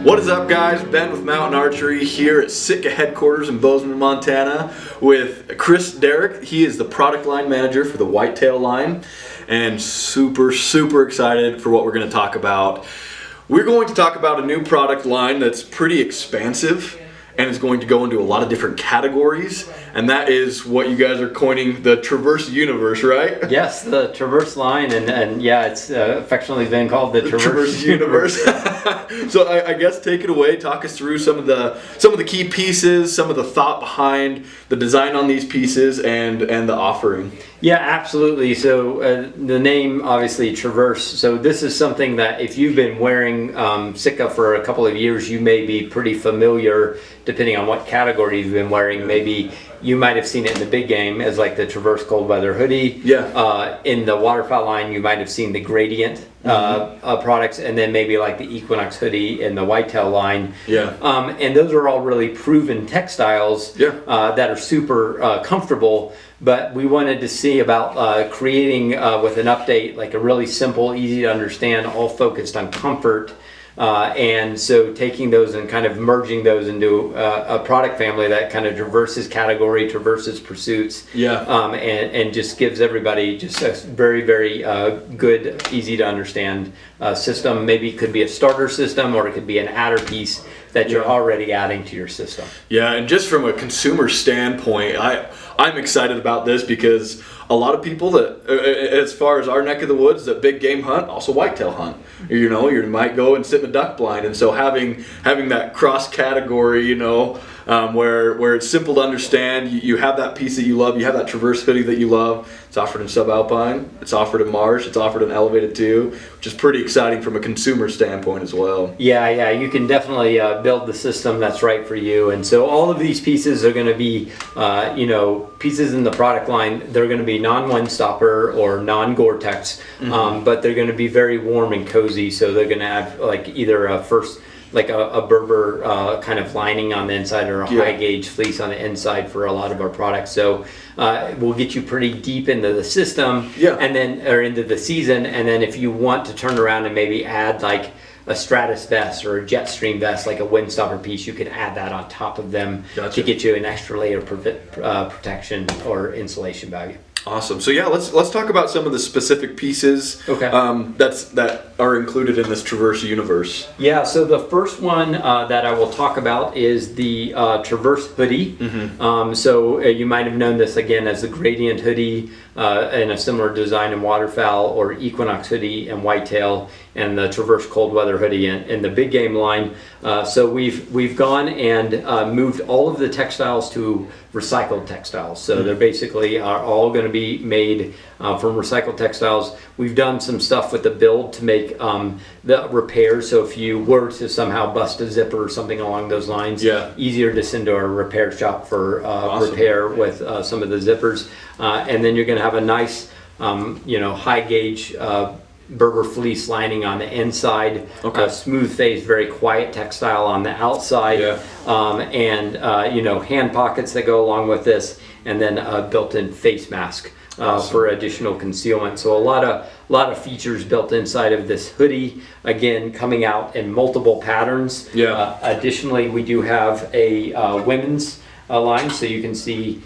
What is up, guys? Ben with Mountain Archery here at Sitka headquarters in Bozeman, Montana with Derrick. He is the product line manager for the whitetail line and super excited for what we're going to talk about. We're going to talk about a new product line that's pretty expansive and it's going to go into a lot of different categories, and that is what you guys are coining the Traverse universe, right? Yes, the Traverse line, and yeah, it's affectionately been called the Traverse universe. So I guess take it away. Talk us through some of the key pieces, some of the thought behind the design on these pieces, and the offering. Yeah, absolutely. So the name, obviously, Traverse. So this is something that if you've been wearing Sitka for a couple of years, you may be pretty familiar, depending on what category you've been wearing. Maybe you might have seen it in the big game as like the Traverse cold weather hoodie. Yeah. In the waterfowl line, you might have seen the Gradient products, and then maybe like the Equinox hoodie in the whitetail line. Yeah. And those are all really proven textiles that are super comfortable. But we wanted to see about creating with an update, like a really simple, easy to understand, all focused on comfort. And so taking those and kind of merging those into a product family that kind of traverses category, traverses pursuits, and just gives everybody just a very good, easy to understand system. Maybe it could be a starter system, or it could be an adder piece that you're already adding to your system. Yeah, and just from a consumer standpoint, I'm excited about this because a lot of people that, as far as our neck of the woods, that big game hunt, also whitetail hunt. You know, you might go and sit in a duck blind, and so having that cross category, where it's simple to understand, you have that piece that you love, you have that Traverse hoodie that you love. It's offered in subalpine, it's offered in marsh, it's offered in elevated too, which is pretty exciting from a consumer standpoint as well. Yeah, you can definitely build the system that's right for you. And so all of these pieces are going to be, pieces in the product line. They're going to be non-wind stopper or non-Gore-Tex, but they're going to be very warm and cozy. So they're going to have like either a Berber kind of lining on the inside, or a high gauge fleece on the inside for a lot of our products. So we'll get you pretty deep into the system, and then or into the season. And then if you want to turn around and maybe add like a Stratus vest or a Jetstream vest, like a windstopper piece, you can add that on top of them to get you an extra layer of protection or insulation value. Awesome. So yeah, let's talk about some of the specific pieces that are included in this Traverse universe. Yeah. So the first one that I will talk about is the Traverse hoodie. So you might have known this again as the Gradient hoodie in a similar design in waterfowl, or Equinox hoodie and whitetail, and the Traverse cold weather hoodie in the big game line. So we've gone and moved all of the textiles to recycled textiles. So they're basically are all going to be made from recycled textiles. We've done some stuff with the build to make the repairs. So if you were to somehow bust a zipper or something along those lines, easier to send to a repair shop for repair with some of the zippers. And then you're going to have a nice, high gauge Berber fleece lining on the inside, smooth face, very quiet textile on the outside, and hand pockets that go along with this, and then a built-in face mask for additional concealment. So a lot of features built inside of this hoodie, again coming out in multiple patterns. Additionally, we do have a women's line, so you can see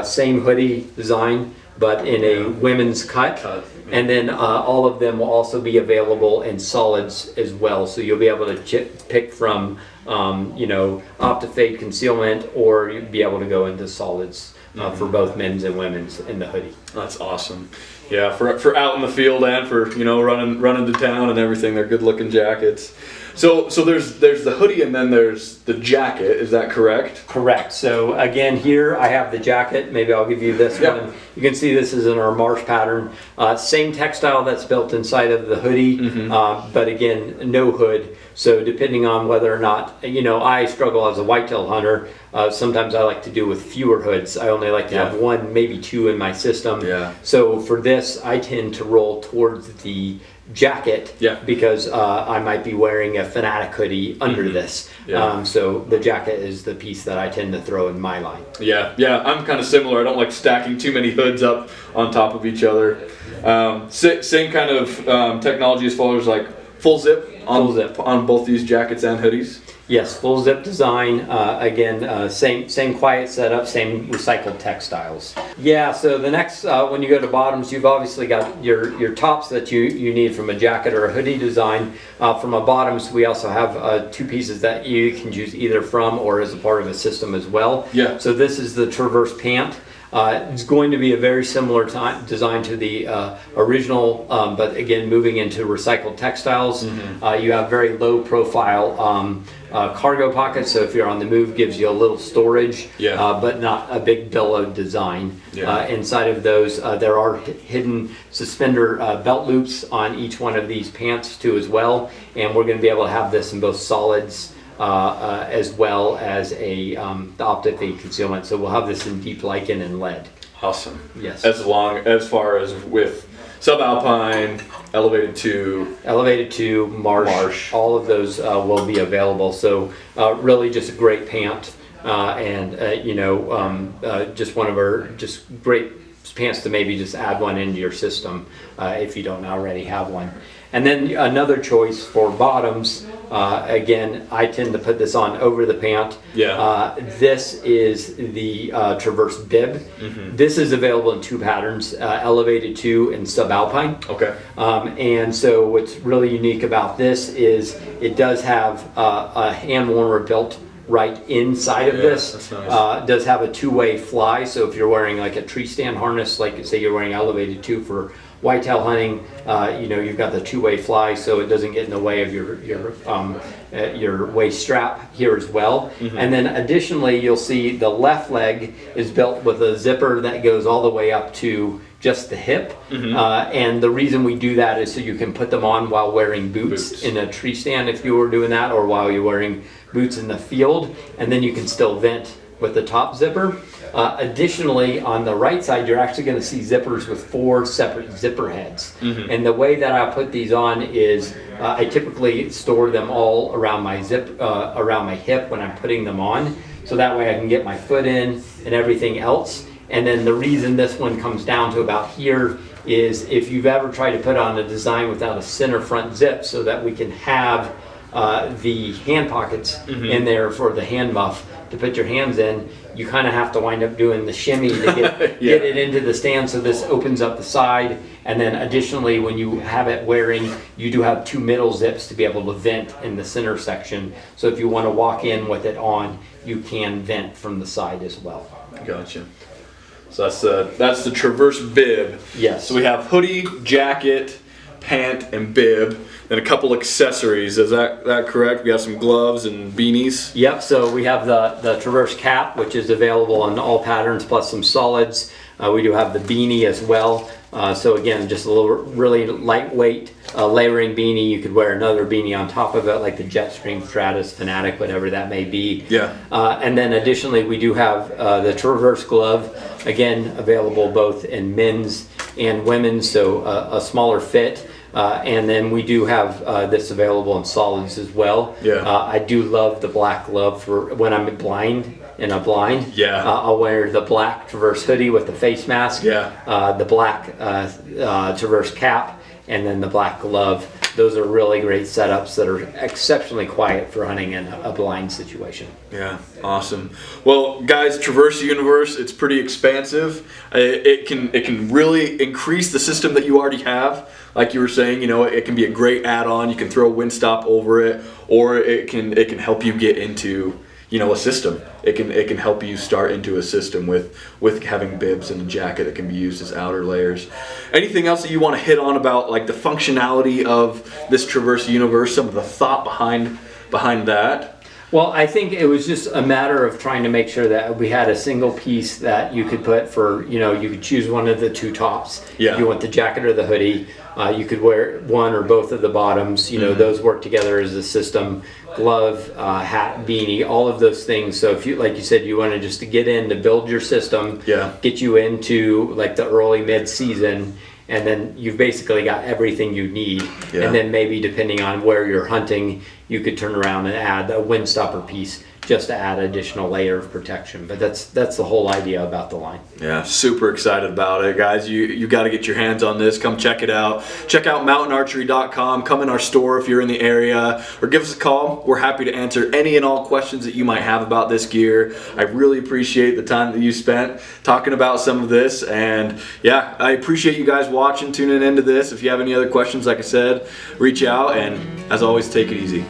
same hoodie design, but in a women's cut. And then all of them will also be available in solids as well. So you'll be able to pick from, Optifade concealment, or you'll be able to go into solids for both men's and women's in the hoodie. That's awesome. Yeah, for out in the field and for running to town and everything. They're good looking jackets. So there's the hoodie, and then there's the jacket. Is that correct? Correct. So again, here I have the jacket. Maybe I'll give you this one. You can see this is in our marsh pattern. Same textile that's built inside of the hoodie, but again, no hood. So depending on whether or not, I struggle as a whitetail hunter. Sometimes I like to do with fewer hoods. I only like to have one, maybe two in my system. So for this, I tend to roll towards the jacket because I might be wearing a Fanatic hoodie under this. So the jacket is the piece that I tend to throw in my line. I'm kind of similar. I don't like stacking too many hoods up on top of each other. Same kind of technology as far as like full zip Full zip. on both these jackets and hoodies? Yes, full zip design. Again, same quiet setup, same recycled textiles. Yeah. So the next, when you go to bottoms, you've obviously got your tops that you need from a jacket or a hoodie design. From a bottoms, we also have 2 pieces that you can choose either from or as a part of a system as well. Yeah. So this is the Traverse pant. It's going to be a very similar design to the original, but again, moving into recycled textiles. You have very low profile cargo pockets, so if you're on the move, gives you a little storage, but not a big billow design. Inside of those, there are hidden suspender belt loops on each one of these pants too as well, and we're going to be able to have this in both solids as well as the optic concealment. So we'll have this in deep lichen and lead. Awesome. Yes. As far as with subalpine, elevated to marsh, all of those will be available. So really just a great pant, and just one of our just great pants to maybe just add one into your system if you don't already have one. And then another choice for bottoms, again, I tend to put this on over the pant. This is the Traverse bib. This is available in 2 patterns, elevated 2 and subalpine. Okay. And so what's really unique about this is it does have a hand warmer built right inside of this. That's nice. Does have a 2-way fly, so if you're wearing like a tree stand harness, like say you're wearing elevated 2 for whitetail hunting, you've got the 2-way fly, so it doesn't get in the way of your waist strap here as well. And then additionally, you'll see the left leg is built with a zipper that goes all the way up to just the hip. And the reason we do that is so you can put them on while wearing boots in a tree stand if you were doing that, or while you're wearing boots in the field, and then you can still vent with the top zipper. Additionally, on the right side, you're actually going to see zippers with 4 separate zipper heads. And the way that I put these on is I typically store them all around my around my hip when I'm putting them on, so that way I can get my foot in and everything else. And then the reason this one comes down to about here is if you've ever tried to put on a design without a center front zip, so that we can have the hand pockets in there for the hand muff to put your hands in, you kind of have to wind up doing the shimmy to get get it into the stand. So this opens up the side, and then additionally, when you have it wearing, you do have 2 middle zips to be able to vent in the center section. So if you want to walk in with it on, you can vent from the side as well. Gotcha. So that's the Traverse bib. Yes. So we have hoodie, jacket, pant, and bib, and a couple accessories. Is that correct? We have some gloves and beanies. Yep. So we have the Traverse cap, which is available in all patterns, plus some solids. We do have the beanie as well. So again, just a little really lightweight layering beanie. You could wear another beanie on top of it, like the Jetstream, Stratus, Fanatic, whatever that may be. And then additionally, we do have the Traverse glove, again available both in men's and women's, so a smaller fit. And then we do have this available in solids as well. I do love the black glove for when I'm blind. In a blind, I'll wear the black Traverse hoodie with the face mask, the black Traverse cap, and then the black glove. Those are really great setups that are exceptionally quiet for hunting in a blind situation. Yeah, awesome. Well, guys, Traverse Universe, it's pretty expansive. It can really increase the system that you already have. Like you were saying, it can be a great add-on. You can throw a windstop over it, or it can help you get into a system. It can help you start into a system with having bibs and a jacket that can be used as outer layers. Anything else that you want to hit on about like the functionality of this Traverse Universe, some of the thought behind that? Well, I think it was just a matter of trying to make sure that we had a single piece that you could put for, you could choose one of the 2 tops. If you want the jacket or the hoodie. You could wear one or both of the bottoms. Those work together as a system. Glove, hat, beanie, all of those things. So if you, like you said, you wanted just to get in to build your system, get you into like the early mid-season, and then you've basically got everything you need. And then maybe depending on where you're hunting, you could turn around and add a windstopper piece just to add additional layer of protection. But that's the whole idea about the line. Yeah, super excited about it, guys. You got to get your hands on this. Come check it out. Check out mountainarchery.com. Come in our store if you're in the area, or give us a call. We're happy to answer any and all questions that you might have about this gear. I really appreciate the time that you spent talking about some of this, and yeah, I appreciate you guys watching, tuning into this. If you have any other questions, like I said, reach out, and as always, take it easy.